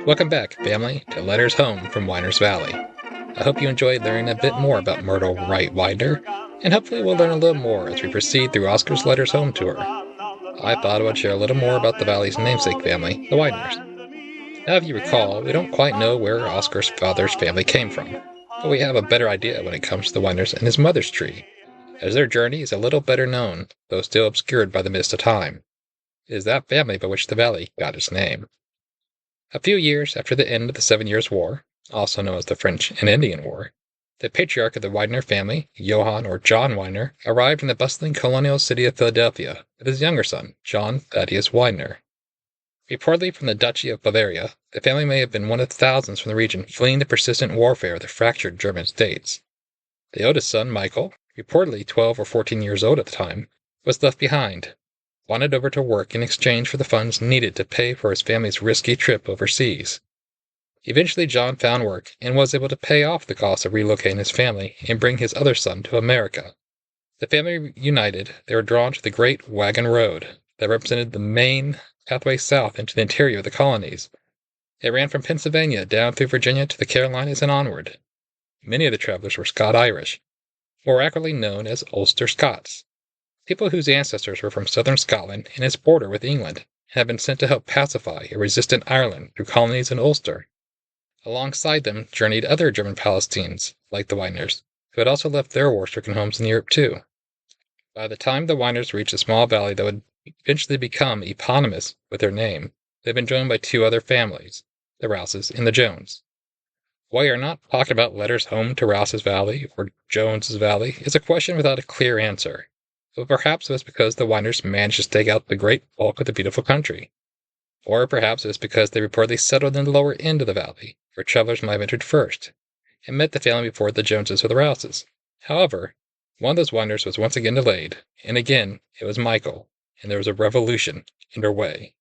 Welcome back, family, to Letters Home from Widener's Valley. I hope you enjoyed learning a bit more about Myrtle Wright Widener, and hopefully we'll learn a little more as we proceed through Oscar's Letters Home tour. I thought I would share a little more about the Valley's namesake family, the Wideners. Now, if you recall, we don't quite know where Oscar's father's family came from, but we have a better idea when it comes to the Wideners and his mother's tree, as their journey is a little better known, though still obscured by the mist of time. It is that family by which the valley got its name. A few years after the end of the 7 Years' War, also known as the French and Indian War, the patriarch of the Widener family, Johann or John Widener, arrived in the bustling colonial city of Philadelphia with his younger son, John Thaddeus Widener. Reportedly from the Duchy of Bavaria, the family may have been one of thousands from the region fleeing the persistent warfare of the fractured German states. The oldest son, Michael, reportedly 12 or 14 years old at the time, was left behind, wanted over to work in exchange for the funds needed to pay for his family's risky trip overseas. Eventually John found work and was able to pay off the cost of relocating his family and bring his other son to America. The family united, they were drawn to the Great Wagon Road that represented the main pathway south into the interior of the colonies. It ran from Pennsylvania down through Virginia to the Carolinas and onward. Many of the travelers were Scot-Irish, more accurately known as Ulster Scots, people whose ancestors were from southern Scotland and its border with England, and had been sent to help pacify a resistant Ireland through colonies in Ulster. Alongside them journeyed other German Palestinians, like the Wideners, who had also left their war-stricken homes in Europe too. By the time the Wideners reached a small valley that would eventually become eponymous with their name, they had been joined by two other families, the Rouses and the Jones. Why we are not talking about letters home to Rouse's Valley or Jones's Valley is a question without a clear answer. But perhaps it was because the Wideners managed to stake out the great bulk of the beautiful country. Or perhaps it was because they reportedly settled in the lower end of the valley, where travelers might have entered first, and met the family before the Joneses or the Rouses. However, one of those Wideners was once again delayed, and again it was Michael, and there was a revolution underway.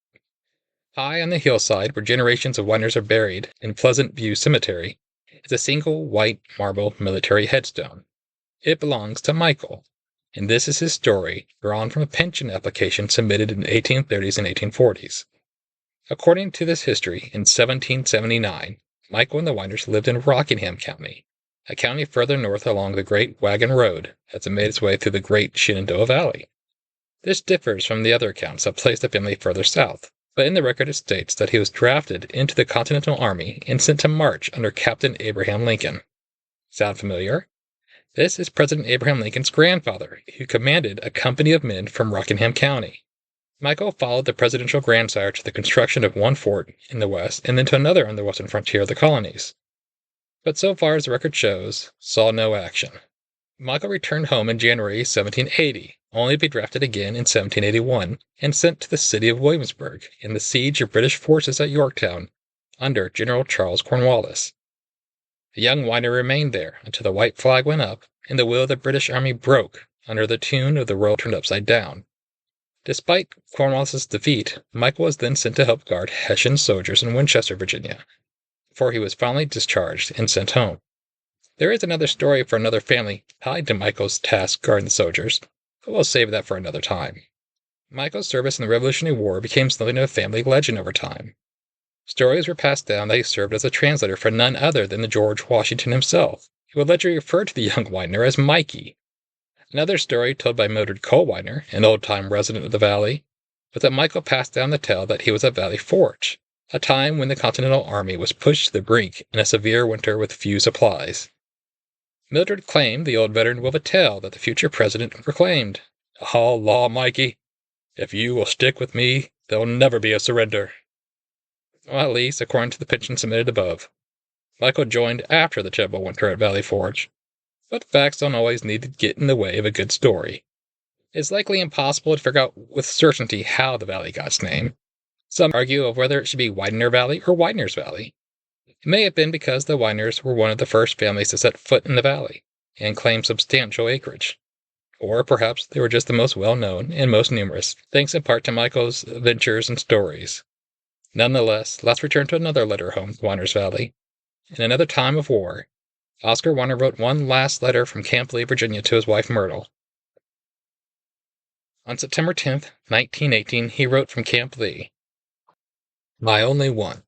High on the hillside where generations of Wideners are buried in Pleasant View Cemetery is a single white marble military headstone. It belongs to Michael, and this is his story drawn from a pension application submitted in the 1830s and 1840s. According to this history, in 1779, Michael and the Winers lived in Rockingham County, a county further north along the Great Wagon Road as it made its way through the Great Shenandoah Valley. This differs from the other accounts that place the family further south, but in the record it states that he was drafted into the Continental Army and sent to march under Captain Abraham Lincoln. Sound familiar? This is President Abraham Lincoln's grandfather, who commanded a company of men from Rockingham County. Michael followed the presidential grandsire to the construction of one fort in the west and then to another on the western frontier of the colonies. But so far as the record shows, saw no action. Michael returned home in January 1780, only to be drafted again in 1781 and sent to the city of Williamsburg in the siege of British forces at Yorktown under General Charles Cornwallis. The young Widener remained there until the white flag went up and the will of the British Army broke under the tune of the world turned upside down. Despite Cornwallis's defeat, Michael was then sent to help guard Hessian soldiers in Winchester, Virginia, before he was finally discharged and sent home. There is another story for another family tied to Michael's task guarding the soldiers, but we'll save that for another time. Michael's service in the Revolutionary War became something of a family legend over time. Stories were passed down that he served as a translator for none other than the George Washington himself, who allegedly referred to the young Widener as Mikey. Another story told by Mildred Widener, an old-time resident of the valley, was that Michael passed down the tale that he was at Valley Forge, a time when the Continental Army was pushed to the brink in a severe winter with few supplies. Mildred claimed the old veteran wove a tale that the future president proclaimed, "Ah, law, Mikey, if you will stick with me, there'll never be a surrender." Well, at least, according to the pension submitted above, Michael joined after the terrible winter at Valley Forge. But facts don't always need to get in the way of a good story. It's likely impossible to figure out with certainty how the valley got its name. Some argue of whether it should be Widener Valley or Widener's Valley. It may have been because the Widners were one of the first families to set foot in the valley and claim substantial acreage. Or perhaps they were just the most well-known and most numerous, thanks in part to Michael's adventures and stories. Nonetheless, let's return to another letter home to Widener's Valley. In another time of war, Oscar Widener wrote one last letter from Camp Lee, Virginia to his wife Myrtle. On September 10, 1918, he wrote from Camp Lee, "My only one,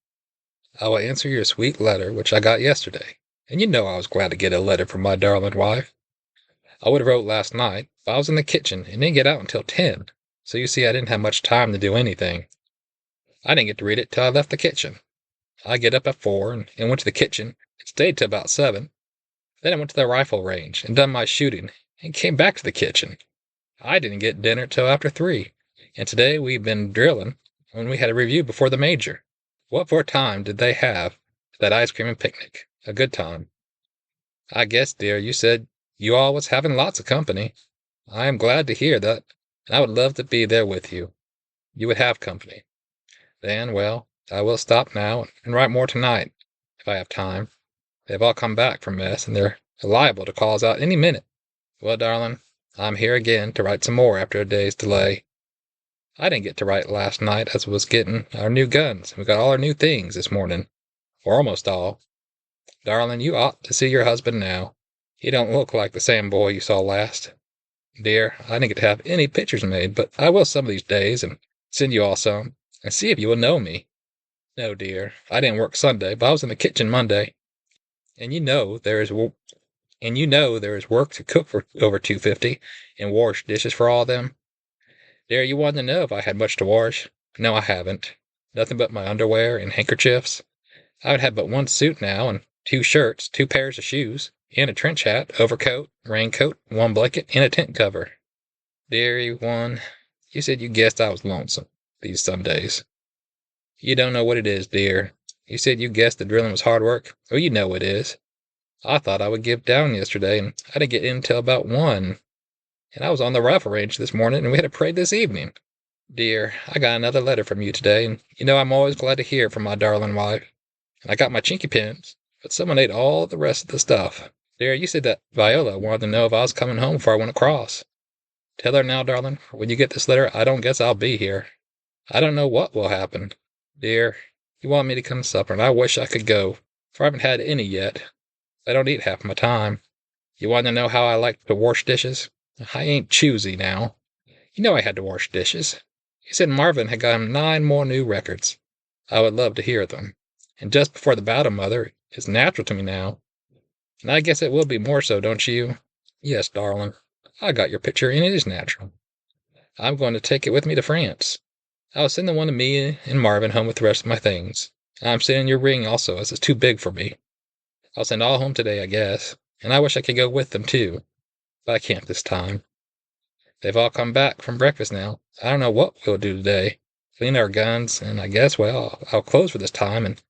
I will answer your sweet letter which I got yesterday, and you know I was glad to get a letter from my darling wife. I would have wrote last night, but I was in the kitchen and didn't get out until 10, so you see I didn't have much time to do anything. I didn't get to read it till I left the kitchen. I get up at 4 and went to the kitchen and stayed till about 7. Then I went to the rifle range and done my shooting and came back to the kitchen. I didn't get dinner till after 3, and today we've been drilling when we had a review before the major. What for a time did they have that ice cream and picnic? A good time. I guess, dear, you said you all was having lots of company. I am glad to hear that, and I would love to be there with you. You would have company. Then, well, I will stop now and write more tonight, if I have time. They've all come back from mess, and they're liable to call us out any minute. Well, darling, I'm here again to write some more after a day's delay. I didn't get to write last night as was getting our new guns. We got all our new things this morning, or almost all. Darling, you ought to see your husband now. He don't look like the same boy you saw last. Dear, I didn't get to have any pictures made, but I will some of these days and send you all some, and see if you will know me. No, dear, I didn't work Sunday, but I was in the kitchen Monday. And you know there is work to cook for over $2.50 and wash dishes for all them. Dear, you wanted to know if I had much to wash. No, I haven't. Nothing but my underwear and handkerchiefs. I would have but one suit now, and 2 shirts, 2 pairs of shoes, and a trench hat, overcoat, raincoat, 1 blanket, and a tent cover. Dearie one, you said you guessed I was lonesome these some days. You don't know what it is, dear. You said you guessed the drilling was hard work. Well, you know it is. I thought I would give down yesterday, and I didn't get in till about 1. And I was on the rifle range this morning, and we had a parade this evening. Dear, I got another letter from you today, and you know I'm always glad to hear from my darling wife. And I got my chinky pins, but someone ate all the rest of the stuff. Dear, you said that Viola wanted to know if I was coming home before I went across. Tell her now, darling, when you get this letter, I don't guess I'll be here. I don't know what will happen. Dear, you want me to come to supper, and I wish I could go, for I haven't had any yet. I don't eat half my time. You want to know how I like to wash dishes? I ain't choosy now. You know I had to wash dishes. He said Marvin had got him 9 more new records. I would love to hear them. And just before the battle, Mother, is natural to me now. And I guess it will be more so, don't you? Yes, darling. I got your picture, and it is natural. I'm going to take it with me to France. I'll send the one to me and Marvin home with the rest of my things. I'm sending your ring also, as it's too big for me. I'll send all home today, I guess, and I wish I could go with them, too. But I can't this time. They've all come back from breakfast now. I don't know what we'll do today. Clean our guns, and I guess, well, I'll close for this time and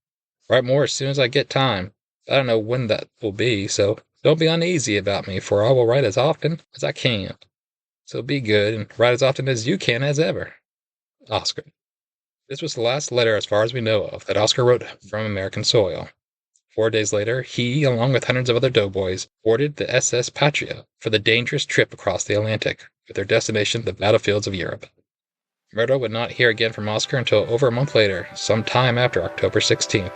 write more as soon as I get time. I don't know when that will be, so don't be uneasy about me, for I will write as often as I can. So be good, and write as often as you can as ever. Oscar. This was the last letter, as far as we know of, that Oscar wrote from American soil. 4 days later, he, along with hundreds of other doughboys, boarded the SS Patria for the dangerous trip across the Atlantic, with their destination the battlefields of Europe. Myrtle would not hear again from Oscar until over a month later, some time after October 16th.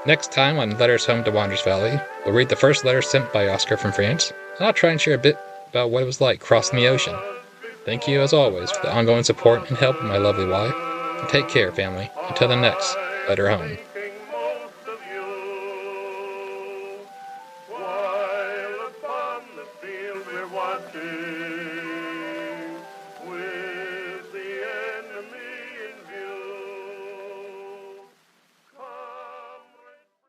Next time on Letters Home to Winders Valley, we'll read the first letter sent by Oscar from France, and I'll try and share a bit about what it was like crossing the ocean. Thank you, as always, for the ongoing support and help of my lovely wife, and take care, family, until the next Letter Home.